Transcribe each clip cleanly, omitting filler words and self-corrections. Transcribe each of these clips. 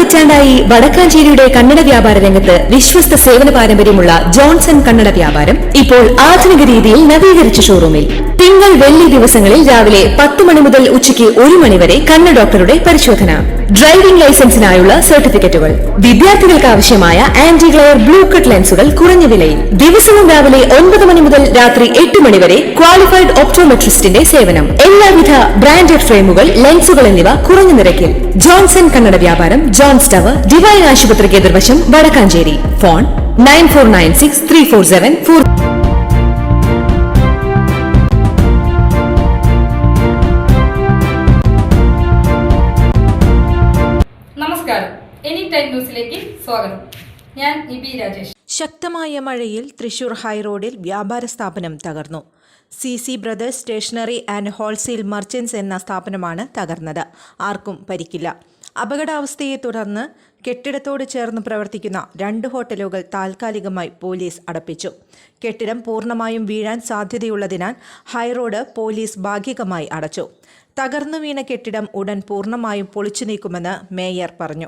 പതിറ്റാണ്ടായി വടക്കാഞ്ചേരിയുടെ കന്നഡ വ്യാപാര രംഗത്ത് വിശ്വസ്ത സേവന പാരമ്പര്യമുള്ള ജോൺസൺ കന്നഡ വ്യാപാരം ഇപ്പോൾ ആധുനിക രീതിയിൽ നവീകരിച്ച ഷോറൂമിൽ തിങ്കൾ വെള്ളി ദിവസങ്ങളിൽ രാവിലെ 10 മണി മുതൽ ഉച്ചയ്ക്ക് 1 മണി വരെ കണ്ണ് ഡോക്ടറുടെ പരിശോധന, ഡ്രൈവിംഗ് ലൈസൻസിനായുള്ള സർട്ടിഫിക്കറ്റുകൾ, വിദ്യാർത്ഥികൾക്ക് ആവശ്യമായ ആന്റി ഗ്ലെയർ ബ്ലൂ കട്ട് ലെൻസുകൾ കുറഞ്ഞ വിലയിൽ, ദിവസവും രാവിലെ 9 മണി മുതൽ രാത്രി 8 മണി വരെ ക്വാളിഫൈഡ് ഒപ്റ്റോമെട്രിസ്റ്റിന്റെ സേവനം, എല്ലാവിധ ബ്രാൻഡഡ് ഫ്രെയിമുകൾ, ലെൻസുകൾ എന്നിവ കുറഞ്ഞ നിരക്കിൽ. ജോൺസൺ കന്നഡ വ്യാപാരം, ജോൺസ് ടവർ, ഡിവൈൻ ആശുപത്രിക്ക് എതിർവശം, വടക്കാഞ്ചേരി. ഫോൺ 94963474. നമസ്കാരം, എനി ടൈം ന്യൂസിലേക്ക് സ്വാഗതം. ഞാൻ നിബി രാജേഷ്. ശക്തമായ മഴയിൽ തൃശൂർ ഹൈറോഡിൽ വ്യാപാര സ്ഥാപനം തകർന്നു. CC brothers stationery and wholesale merchants എന്ന സ്ഥാപനമാണ് തകർന്നത്. ആർക്കും പരിക്കില്ല. അപകടാവസ്ഥയെ തുടർന്ന് കെട്ടിടത്തോട് ചേർന്ന് പ്രവർത്തിക്കുന്ന 2 ഹോട്ടലുകൾ താൽക്കാലികമായി പോലീസ് അടപ്പിച്ചു. കെട്ടിടം പൂർണ്ണമായും വീഴാൻ സാധ്യതയുള്ളതിനാൽ ഹൈറോഡ് പോലീസ് ഭാഗികമായി അടച്ചു. തകർന്നു വീണ കെട്ടിടം ഉടൻ പൂർണ്ണമായും പൊളിച്ചു നീക്കുമെന്ന് മേയർ പറഞ്ഞു.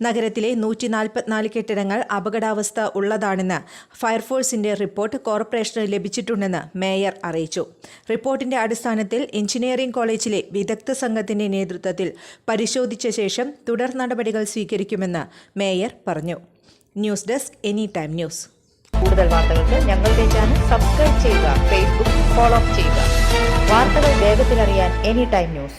നഗരത്തിലെ 144 കെട്ടിടങ്ങൾ അപകടാവസ്ഥ ഉള്ളതാണെന്ന് ഫയർഫോഴ്സിന്റെ റിപ്പോർട്ട് കോർപ്പറേഷന് ലഭിച്ചിട്ടുണ്ടെന്ന് മേയർ അറിയിച്ചു. റിപ്പോർട്ടിന്റെ അടിസ്ഥാനത്തിൽ എഞ്ചിനീയറിംഗ് കോളേജിലെ വിദഗ്ധ സംഘത്തിന്റെ നേതൃത്വത്തിൽ പരിശോധിച്ച ശേഷം തുടർ നടപടികൾ സ്വീകരിക്കുമെന്ന് മേയർ പറഞ്ഞു. News desk any time news. കൂടുതൽ വാർത്തകൾക്ക് ഞങ്ങളുടെ ചാനൽ സബ്സ്ക്രൈബ് ചെയ്യുക, ഫേസ്ബുക്ക് ഫോളോ ചെയ്യുക. വാർത്തകൾ വേഗത്തിലറിയാൻ എനി ടൈം ന്യൂസ്.